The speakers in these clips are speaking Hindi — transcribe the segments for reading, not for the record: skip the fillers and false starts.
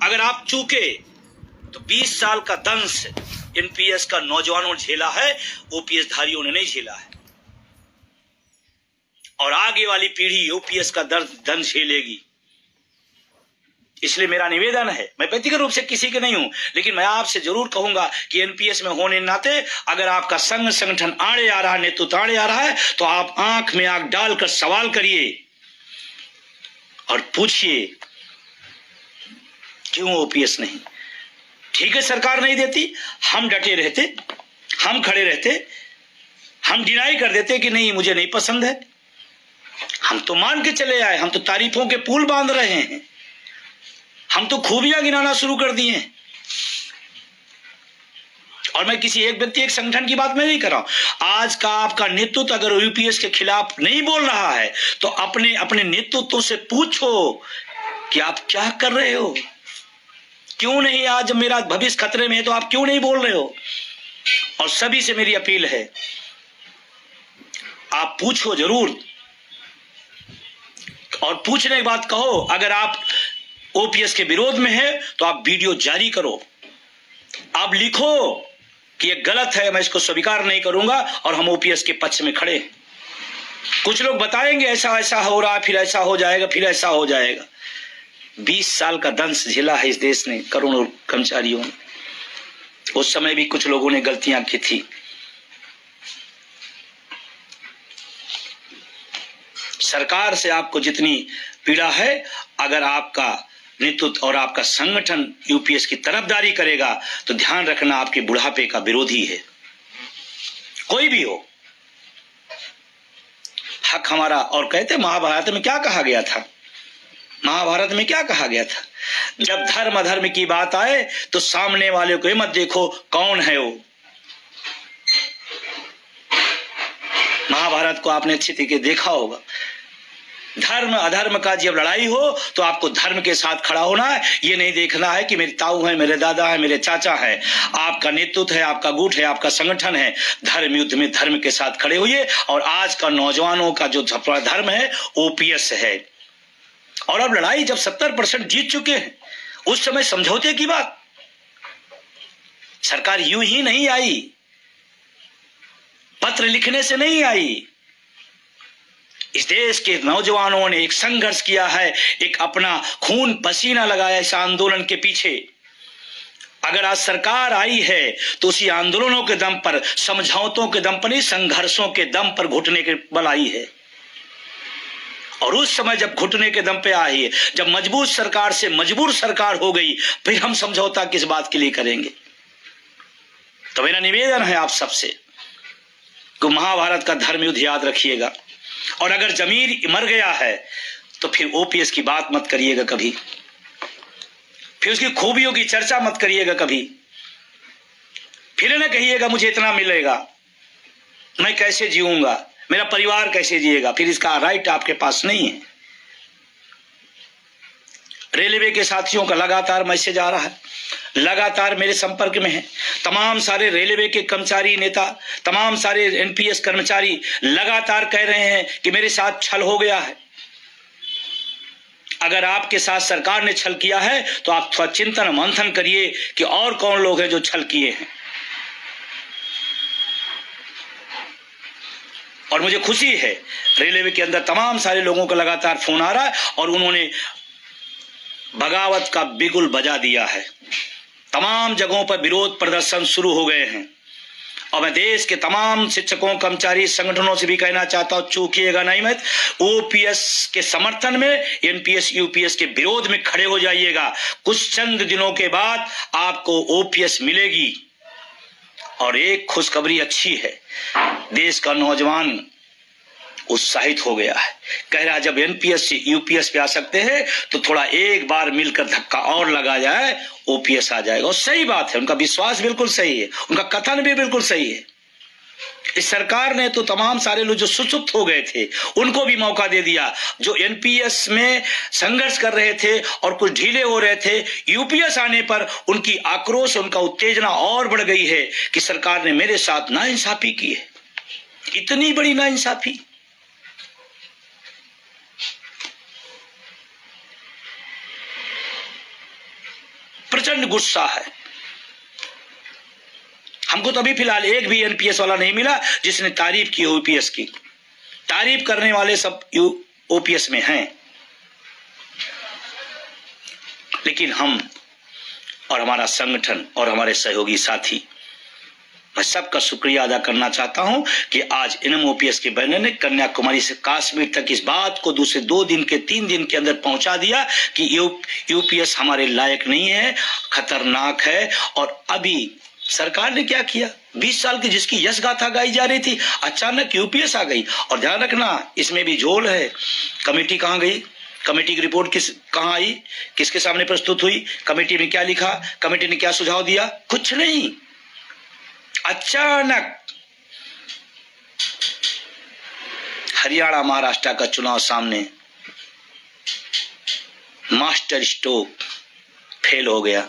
अगर आप चूके तो 20 साल का दंश एनपीएस का नौजवानों ने झेला है, ओपीएस धारियों ने नहीं झेला है। और आगे वाली पीढ़ी ओपीएस का दंश झेलेगी। इसलिए मेरा निवेदन है, मैं व्यक्तिगत रूप से किसी के नहीं हूं, लेकिन मैं आपसे जरूर कहूंगा कि एनपीएस में होने नाते अगर आपका संघ संगठन आड़े आ रहा है, नेतृत्व आड़े आ रहा है, तो आप आंख में आंख डालकर सवाल करिए और पूछिए क्यों ओपीएस नहीं। ठीक है, सरकार नहीं देती, हम डटे रहते, हम खड़े रहते, हम डिनाई कर देते कि नहीं मुझे नहीं पसंद है। हम तो मान के चले आए, हम तो तारीफों के पुल बांध रहे हैं, हम तो खूबियां गिनाना शुरू कर दिए हैं। और मैं किसी एक व्यक्ति एक संगठन की बात मैं नहीं कर रहा हूं। आज का आपका नेतृत्व अगर यूपीएस के खिलाफ नहीं बोल रहा है तो अपने अपने नेतृत्व से पूछो कि आप क्या कर रहे हो, क्यों नहीं। आज मेरा भविष्य खतरे में है तो आप क्यों नहीं बोल रहे हो। और सभी से मेरी अपील है, आप पूछो जरूर, और पूछने के बाद कहो। अगर आप ओपीएस के विरोध में है तो आप वीडियो जारी करो, आप लिखो कि ये गलत है, मैं इसको स्वीकार नहीं करूंगा और हम ओपीएस के पक्ष में खड़े। कुछ लोग बताएंगे ऐसा ऐसा हो रहा है, फिर ऐसा हो जाएगा, फिर ऐसा हो जाएगा। 20 साल का दंश झेला है इस देश ने, करोड़ों कर्मचारियों ने। उस समय भी कुछ लोगों ने गलतियां की थी। सरकार से आपको जितनी पीड़ा है, अगर आपका नेतृत्व और आपका संगठन यूपीएस की तरफदारी करेगा तो ध्यान रखना आपके बुढ़ापे का विरोधी है, कोई भी हो। हक हमारा। और कहते महाभारत में क्या कहा गया था, महाभारत में क्या कहा गया था, जब धर्म अधर्म की बात आए तो सामने वाले को मत देखो कौन है वो। महाभारत को आपने अच्छी तरीके देखा होगा। धर्म अधर्म का जब लड़ाई हो तो आपको धर्म के साथ खड़ा होना है। ये नहीं देखना है कि मेरे ताऊ है, मेरे दादा है, मेरे चाचा है। आपका नेतृत्व है, आपका गुट है, आपका संगठन है। धर्म युद्ध में धर्म के साथ खड़े होइए। और आज का नौजवानों का जो धर्म है ओपीएस है। और अब लड़ाई जब 70% जीत चुके हैं, उस समय समझौते की बात। सरकार यूं ही नहीं आई, पत्र लिखने से नहीं आई। इस देश के नौजवानों ने एक संघर्ष किया है, एक अपना खून पसीना लगाया इस आंदोलन के पीछे। अगर आज सरकार आई है तो उसी आंदोलनों के दम पर, समझौतों के दम पर नहीं, संघर्षों के दम पर घुटने के बल आई है। और उस समय जब घुटने के दम पे आई है, जब मजबूत सरकार से मजबूर सरकार हो गई, फिर हम समझौता किस बात के लिए करेंगे। तो मेरा निवेदन है आप सबसे कि महाभारत का धर्म युद्ध याद रखिएगा। और अगर जमीर मर गया है तो फिर ओपीएस की बात मत करिएगा कभी, फिर उसकी खूबियों की चर्चा मत करिएगा कभी। फिर न कहिएगा मुझे इतना मिलेगा, मैं कैसे जीऊंगा, मेरा परिवार कैसे जिएगा। फिर इसका राइट आपके पास नहीं है। रेलवे के साथियों का लगातार मैसेज आ रहा है, लगातार मेरे संपर्क में है। तमाम सारे रेलवे के कर्मचारी नेता, तमाम सारे एनपीएस कर्मचारी लगातार कह रहे हैं कि मेरे साथ छल हो गया है। अगर आपके साथ सरकार ने छल किया है तो आप थोड़ा चिंतन मंथन करिए कि और कौन लोग हैं जो छल किए हैं। और मुझे खुशी है रेलवे के अंदर तमाम सारे लोगों का लगातार फोन आ रहा है और उन्होंने बगावत का बिगुल बजा दिया है। तमाम जगहों पर विरोध प्रदर्शन शुरू हो गए हैं। और मैं देश के तमाम शिक्षकों, कर्मचारी संगठनों से भी कहना चाहता हूं, चूकिएगा नहीं मत। ओपीएस के समर्थन में, एनपीएस यूपीएस के विरोध में खड़े हो जाइएगा। कुछ चंद दिनों के बाद आपको ओपीएस मिलेगी। और एक खुशखबरी अच्छी है, देश का नौजवान उत्साहित हो गया है, कह रहा जब एनपीएस से यूपीएस पे आ सकते हैं तो थोड़ा एक बार मिलकर धक्का और लगा जाए, ओपीएस आ जाएगा। और सही बात है, उनका विश्वास बिल्कुल सही है, उनका कथन भी बिल्कुल सही है। इस सरकार ने तो तमाम सारे लोग जो सुसुप्त हो गए थे उनको भी मौका दे दिया। जो एनपीएस में संघर्ष कर रहे थे और कुछ ढीले हो रहे थे, यूपीएस आने पर उनकी आक्रोश, उनका उत्तेजना और बढ़ गई है कि सरकार ने मेरे साथ नाइंसाफी की है। इतनी बड़ी नाइंसाफी। प्रचंड गुस्सा है। हमको तो अभी फिलहाल एक भी एनपीएस वाला नहीं मिला जिसने तारीफ की यूपीएस की। तारीफ करने वाले सब ओपीएस में हैं, लेकिन हम और हमारा संगठन और हमारे सहयोगी साथी, मैं सबका शुक्रिया अदा करना चाहता हूं कि आज एनएमओपीएस के बैनर ने कन्याकुमारी से कश्मीर तक इस बात को दूसरे 2 दिन के 3 दिन के अंदर पहुंचा दिया कि यूपीएस हमारे लायक नहीं है, खतरनाक है। और अभी सरकार ने क्या किया, 20 साल की जिसकी यश गाथा गाई जा रही थी, अचानक यूपीएस आ गई। और ध्यान रखना, इसमें भी झोल है। कमेटी कहां गई, कमेटी की रिपोर्ट कहां आई, किसके सामने प्रस्तुत हुई, कमेटी में क्या लिखा, कमेटी ने क्या सुझाव दिया, कुछ नहीं। अचानक हरियाणा महाराष्ट्र का चुनाव सामने, मास्टर स्ट्रोक फेल हो गया।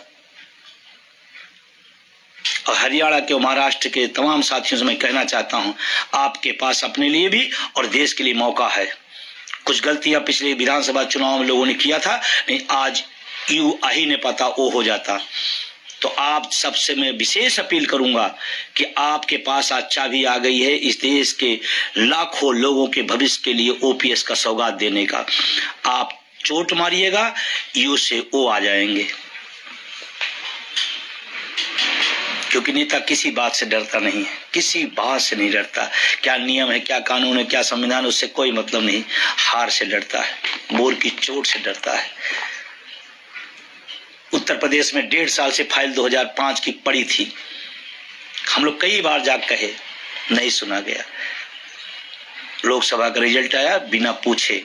और हरियाणा के और महाराष्ट्र के तमाम साथियों से मैं कहना चाहता हूं, आपके पास अपने लिए भी और देश के लिए मौका है। कुछ गलतियां पिछले विधानसभा चुनाव में लोगों ने किया था, नहीं आज यू आ ही नहीं पाता वो हो जाता। तो आप सबसे मैं विशेष अपील करूंगा कि आपके पास आज चाबी आ गई है इस देश के लाखों लोगों के भविष्य के लिए ओपीएस का सौगात देने का। आप चोट मारिएगा, यू से ओ आ जाएंगे, क्योंकि नेता किसी बात से डरता नहीं है, किसी बात से नहीं डरता। क्या नियम है, क्या कानून है, क्या संविधान, उससे कोई मतलब नहीं। हार से डरता है, बोर की चोट से डरता है। उत्तर प्रदेश में 1.5 साल से फाइल 2005 की पड़ी थी। हम लोग कई बार जाग कहे, नहीं सुना गया। लोकसभा का रिजल्ट आया, बिना पूछे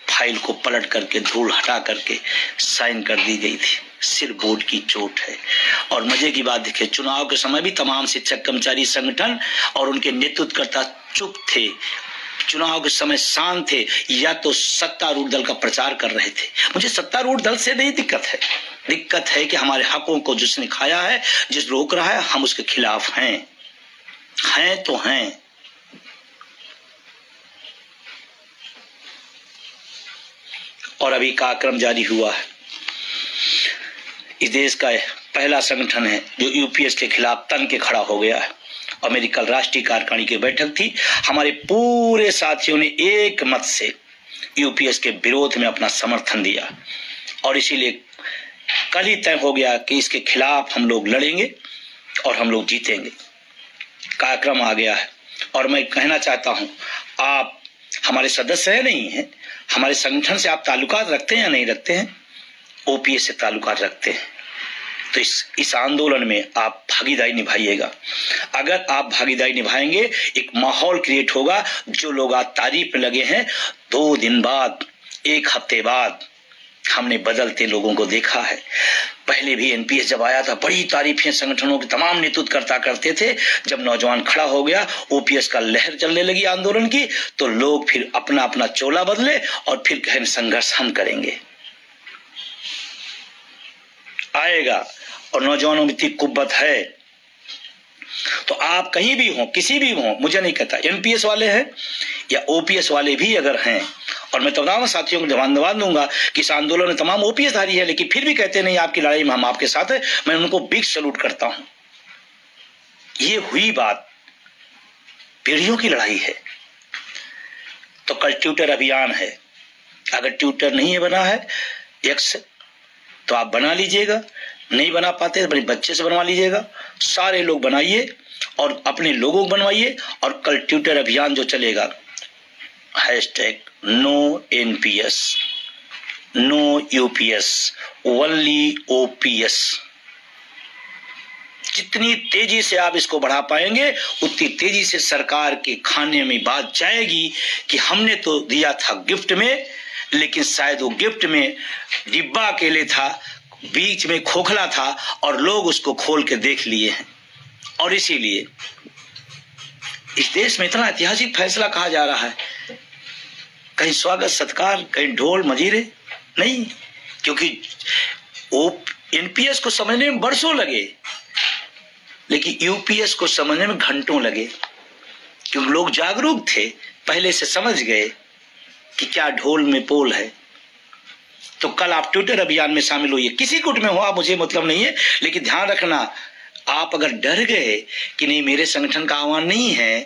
फाइल को पलट करके धूल हटा करके साइन कर दी गई थी। सिर्फ वोट की चोट है। और मजे की बात देखिए, चुनाव के समय भी तमाम शिक्षक कर्मचारी संगठन और उनके नेतृत्वकर्ता चुप थे, चुनाव के समय शांत थे, या तो सत्तारूढ़ दल का प्रचार कर रहे थे। मुझे सत्तारूढ़ दल से नहीं दिक्कत है, दिक्कत है कि हमारे हकों को जिसने खाया है, जिस रोक रहा है, हम उसके खिलाफ हैं तो हैं। और अभी कार्यक्रम जारी हुआ है। इस देश का पहला संगठन है जो यूपीएस के खिलाफ तन के खड़ा हो गया है। और मेरी कल राष्ट्रीय कार्यकारिणी की बैठक थी, हमारे पूरे साथियों ने एक मत से यूपीएस के विरोध में अपना समर्थन दिया। और इसीलिए कल ही तय हो गया कि इसके खिलाफ हम लोग लड़ेंगे और हम लोग जीतेंगे। कार्यक्रम आ गया है। और मैं कहना चाहता हूं, आप हमारे सदस्य है नहीं है, हमारे संगठन से आप ताल्लुकात रखते हैं या नहीं रखते हैं, ओपीएस से ताल्लुकात रखते हैं, तो इस आंदोलन में आप भागीदारी निभाइएगा। अगर आप भागीदारी निभाएंगे, एक माहौल क्रिएट होगा। जो लोग आज तारीफ में लगे हैं, 2 दिन बाद, 1 हफ्ते बाद हमने बदलते लोगों को देखा है। पहले भी एनपीएस जब आया था, बड़ी तारीफें संगठनों के तमाम नेतृत्वकर्ता करते थे। जब नौजवान खड़ा हो गया, ओपीएस का लहर चलने लगी आंदोलन की, तो लोग फिर अपना अपना चोला बदले और फिर गहन संघर्ष हम करेंगे। आएगा। और नौजवानों में इतनी कुव्वत है, तो आप कहीं भी हो, किसी भी हो, मुझे नहीं कहता एनपीएस वाले हैं या ओपीएस वाले भी अगर हैं, और मैं तमाम साथियों को धन्यवाद दूंगा कि इस आंदोलन में तमाम ओपीएस धारी है, लेकिन फिर भी कहते नहीं आपकी लड़ाई में हम आपके साथ है, मैं उनको बिग सैल्यूट करता हूं। ये हुई बात, पीढ़ियों की लड़ाई है। तो कल ट्विटर अभियान है, अगर ट्विटर नहीं बना है एक्स, तो आप बना लीजिएगा। नहीं बना पाते तो अपने बच्चे से बनवा लीजिएगा। सारे लोग बनाइए और अपने लोगों को बनवाइए। और कल ट्विटर अभियान जो चलेगा, #no NPS, no UPS, only OPS. जितनी तेजी से आप इसको बढ़ा पाएंगे, उतनी तेजी से सरकार के खाने में बात जाएगी कि हमने तो दिया था गिफ्ट में, लेकिन शायद वो गिफ्ट में डिब्बा अकेले था, बीच में खोखला था और लोग उसको खोल के देख लिए हैं। और इसीलिए इस देश में इतना ऐतिहासिक फैसला कहा जा रहा है, कहीं स्वागत सत्कार, कहीं ढोल मजीरे नहीं, क्योंकि एनपीएस को समझने में बरसों लगे, लेकिन यूपीएस को समझने में घंटों लगे, क्योंकि लोग जागरूक थे, पहले से समझ गए कि क्या ढोल में पोल है। तो कल आप ट्विटर अभियान में शामिल होइए, किसी गुट में हो आप, मुझे मतलब नहीं है, लेकिन ध्यान रखना, आप अगर डर गए कि नहीं मेरे संगठन का आह्वान नहीं है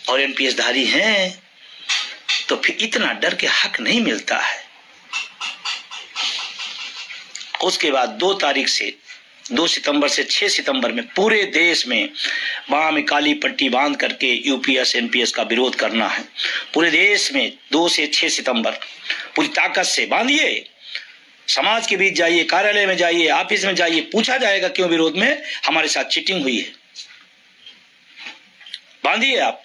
और एनपीएस धारी हैं, तो फिर इतना डर के हक नहीं मिलता है। उसके बाद 2 सितंबर से 6 सितंबर में पूरे देश में बाह में काली पट्टी बांध करके यूपीएस एनपीएस का विरोध करना है। पूरे देश में 2 से 6 सितंबर पूरी ताकत से बांधिए, समाज के बीच जाइए, कार्यालय में जाइए, ऑफिस में जाइए, पूछा जाएगा क्यों विरोध में हमारे साथ चीटिंग हुई है, बांधिए आप।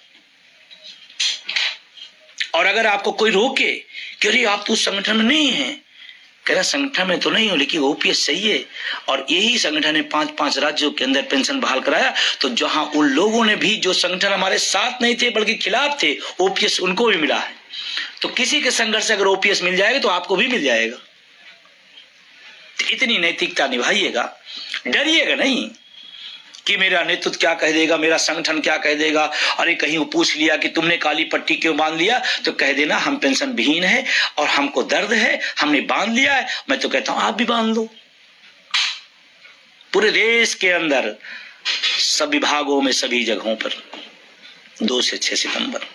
और अगर आपको कोई रोके कि अरे आप तो उस संगठन में नहीं है, कह रहा संगठन में तो नहीं हो लेकिन ओपीएस सही है, और यही संगठन ने 5 राज्यों के अंदर पेंशन बहाल कराया, तो जहां उन लोगों ने भी जो संगठन हमारे साथ नहीं थे बल्कि खिलाफ थे, ओपीएस उनको भी मिला है। तो किसी के संघर्ष से अगर ओपीएस मिल जाएगा तो आपको भी मिल जाएगा। तो इतनी नैतिकता निभाइएगा, डरिएगा नहीं कि मेरा नेतृत्व क्या कह देगा, मेरा संगठन क्या कह देगा। अरे कहीं वो पूछ लिया कि तुमने काली पट्टी क्यों बांध लिया, तो कह देना हम पेंशन विहीन है और हमको दर्द है, हमने बांध लिया है। मैं तो कहता हूं आप भी बांध लो। पूरे देश के अंदर सब विभागों में सभी जगहों पर 2 से 6 सितंबर